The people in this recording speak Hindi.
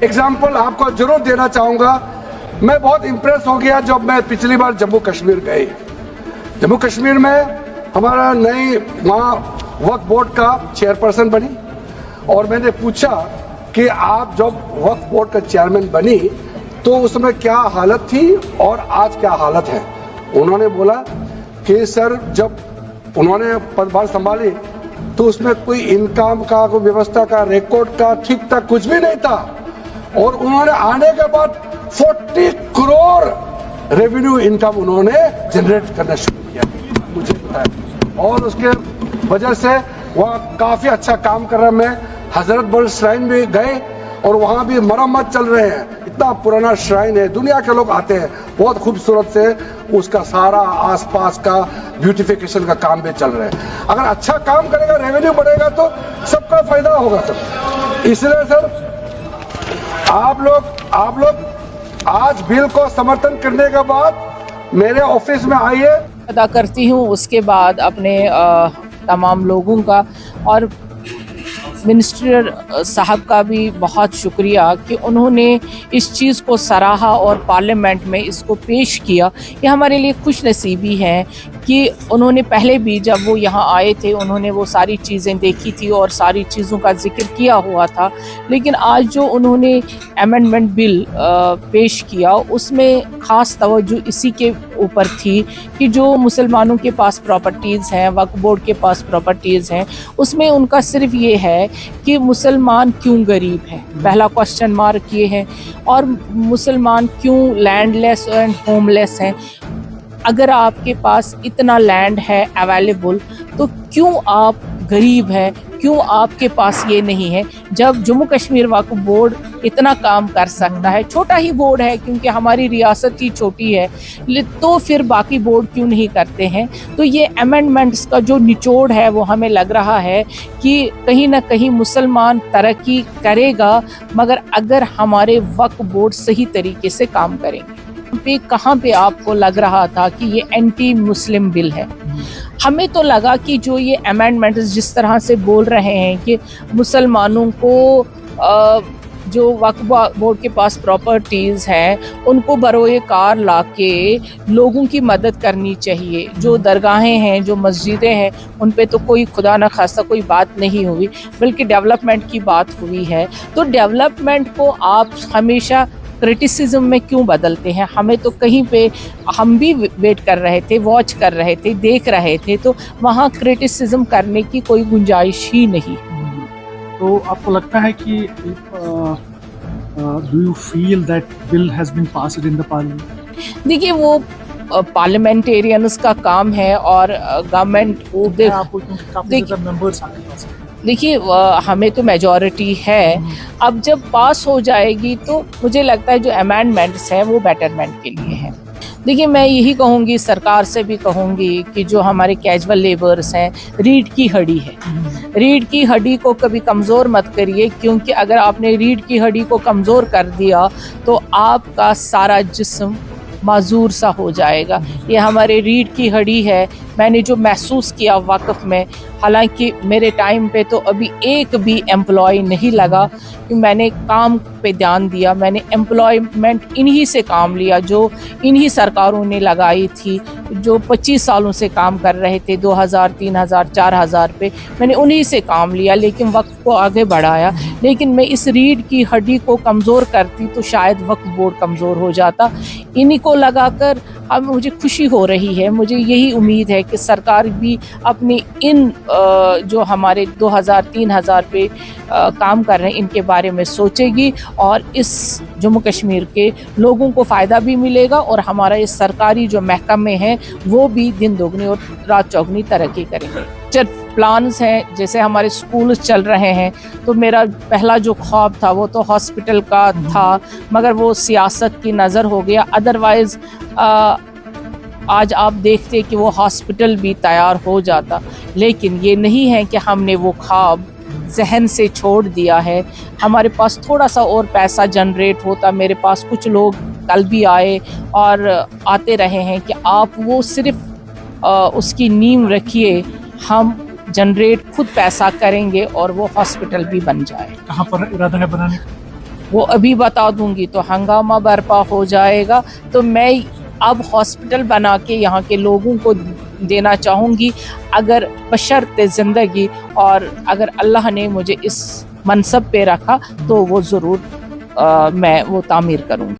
एग्जाम्पल आपको जरूर देना चाहूंगा। मैं बहुत इम्प्रेस हो गया जब मैं पिछली बार जम्मू कश्मीर गए। जम्मू कश्मीर में हमारा नई वहाँ वक्फ बोर्ड का चेयरपर्सन बनी और मैंने पूछा कि आप जब वक्फ बोर्ड का चेयरमैन बनी तो उसमें क्या हालत थी और आज क्या हालत है। उन्होंने बोला कि सर जब उन्होंने पदभार संभाली तो उसमें कोई इनकम का, कोई व्यवस्था का, रिकॉर्ड का ठीक ठाक कुछ भी नहीं था और उन्होंने आने के बाद 40 करोड़ रेवेन्यू इनकम उन्होंने जनरेट करना शुरू किया, मुझे पता है। और उसके वजह से वहाँ काफी अच्छा काम कर रहा। मैं हजरत बल श्राइन भी गए और वहाँ भी मरम्मत चल रहे हैं। इतना पुराना श्राइन है, दुनिया के लोग आते हैं, बहुत खूबसूरत से उसका सारा आसपास का ब्यूटिफिकेशन का काम भी चल रहा है। अगर अच्छा काम करेगा, रेवेन्यू बढ़ेगा तो सबका फायदा होगा सर। इसलिए सर आप लोग आज बिल को समर्थन करने के बाद मेरे ऑफिस में आइए। अदा करती हूँ उसके बाद अपने तमाम लोगों का और मिनिस्टर साहब का भी बहुत शुक्रिया कि उन्होंने इस चीज़ को सराहा और पार्लियामेंट में इसको पेश किया। ये हमारे लिए खुशनसीबी है कि उन्होंने पहले भी जब वो यहाँ आए थे उन्होंने वो सारी चीज़ें देखी थी और सारी चीज़ों का जिक्र किया हुआ था, लेकिन आज जो उन्होंने अमेंडमेंट बिल पेश किया उसमें ख़ास तवज्जो इसी के ऊपर थी कि जो मुसलमानों के पास प्रॉपर्टीज़ हैं, वक्फ बोर्ड के पास प्रॉपर्टीज़ हैं, उसमें उनका सिर्फ ये है कि मुसलमान क्यों गरीब हैं, पहला क्वेश्चन मार्क ये है, और मुसलमान क्यों लैंडलेस एंड होमलेस हैं। अगर आपके पास इतना लैंड है अवेलेबल तो क्यों आप गरीब हैं, क्यों आपके पास ये नहीं है। जब जम्मू कश्मीर वक्फ बोर्ड इतना काम कर सकता है, छोटा ही बोर्ड है क्योंकि हमारी रियासत ही छोटी है, तो फिर बाकी बोर्ड क्यों नहीं करते हैं। तो ये अमेंडमेंट्स का जो निचोड़ है वो हमें लग रहा है कि कहीं ना कहीं मुसलमान तरक्की करेगा, मगर अगर हमारे वक्फ बोर्ड सही तरीके से काम करेंगे। कहाँ पे आपको लग रहा था कि ये एंटी मुस्लिम बिल है? हमें तो लगा कि जो ये अमेंडमेंट्स जिस तरह से बोल रहे हैं कि मुसलमानों को जो वक्फ बोर्ड के पास प्रॉपर्टीज़ हैं उनको बरोए कार लाके लोगों की मदद करनी चाहिए। जो दरगाहें हैं, जो मस्जिदें हैं, उन पे तो कोई खुदा न खास्ता कोई बात नहीं हुई, बल्कि डेवलपमेंट की बात हुई है। तो डेवलपमेंट को आप हमेशा क्रिटिसिज्म में क्यों बदलते हैं? हमें तो कहीं पे हम भी वेट कर रहे थे, वॉच कर रहे थे, देख रहे थे, तो वहाँ क्रिटिसिज्म करने की कोई गुंजाइश ही नहीं। तो आपको लगता है कि do you feel that bill has been passed in the parliament? देखिए वो पार्लियामेंटेरियंस का काम है और गवर्नमेंट देखिए हमें तो मेजॉरिटी है। अब जब पास हो जाएगी तो मुझे लगता है जो अमेंडमेंट्स हैं वो बेटरमेंट के लिए हैं। देखिए मैं यही कहूँगी, सरकार से भी कहूँगी कि जो हमारे कैजुअल लेबर्स हैं, रीढ़ की हड्डी है, रीढ़ की हड्डी को कभी कमज़ोर मत करिए, क्योंकि अगर आपने रीढ़ की हड्डी को कमज़ोर कर दिया तो आपका सारा जिस्म माजूर सा हो जाएगा। ये हमारे रीढ़ की हड्डी है। मैंने जो महसूस किया वक़्फ़ में, हालांकि मेरे टाइम पे तो अभी एक भी एम्प्लॉय नहीं लगा कि मैंने काम पे ध्यान दिया, मैंने एम्प्लॉयमेंट इन्हीं से काम लिया जो इन्हीं सरकारों ने लगाई थी, जो 25 सालों से काम कर रहे थे 2000, 3000, 4000 पे, मैंने उन्हीं से काम लिया, लेकिन वक्त को आगे बढ़ाया। लेकिन मैं इस रीढ़ की हड्डी को कमज़ोर करती तो शायद वक्फ बोर्ड कमज़ोर हो जाता। इन्हीं को लगाकर अब मुझे खुशी हो रही है। मुझे यही उम्मीद है कि सरकार भी अपनी इन जो हमारे 2000-3000 पे काम कर रहे हैं इनके बारे में सोचेगी और इस जम्मू कश्मीर के लोगों को फ़ायदा भी मिलेगा और हमारा ये सरकारी जो महकमे हैं वो भी दिन दोगुनी और रात चौगुनी तरक्की करेंगे। जब प्लान्स हैं, जैसे हमारे स्कूल चल रहे हैं, तो मेरा पहला जो ख्वाब था वो तो हॉस्पिटल का था, मगर वो सियासत की नज़र हो गया। अदरवाइज़ आज आप देखते कि वो हॉस्पिटल भी तैयार हो जाता, लेकिन ये नहीं है कि हमने वो ख्वाब जहन से छोड़ दिया है। हमारे पास थोड़ा सा और पैसा जनरेट होता। मेरे पास कुछ लोग कल भी आए और आते रहे हैं कि आप वो सिर्फ उसकी नींव रखिए, हम जनरेट खुद पैसा करेंगे और वो हॉस्पिटल भी बन जाए। कहाँ पर इरादा है बनाने का? वो अभी बता दूंगी तो हंगामा बर्पा हो जाएगा। तो मैं अब हॉस्पिटल बना के यहाँ के लोगों को देना चाहूँगी, अगर बशर्ते ज़िंदगी, और अगर अल्लाह ने मुझे इस मनसब पे रखा तो वो ज़रूर मैं वो तामीर करूँगी।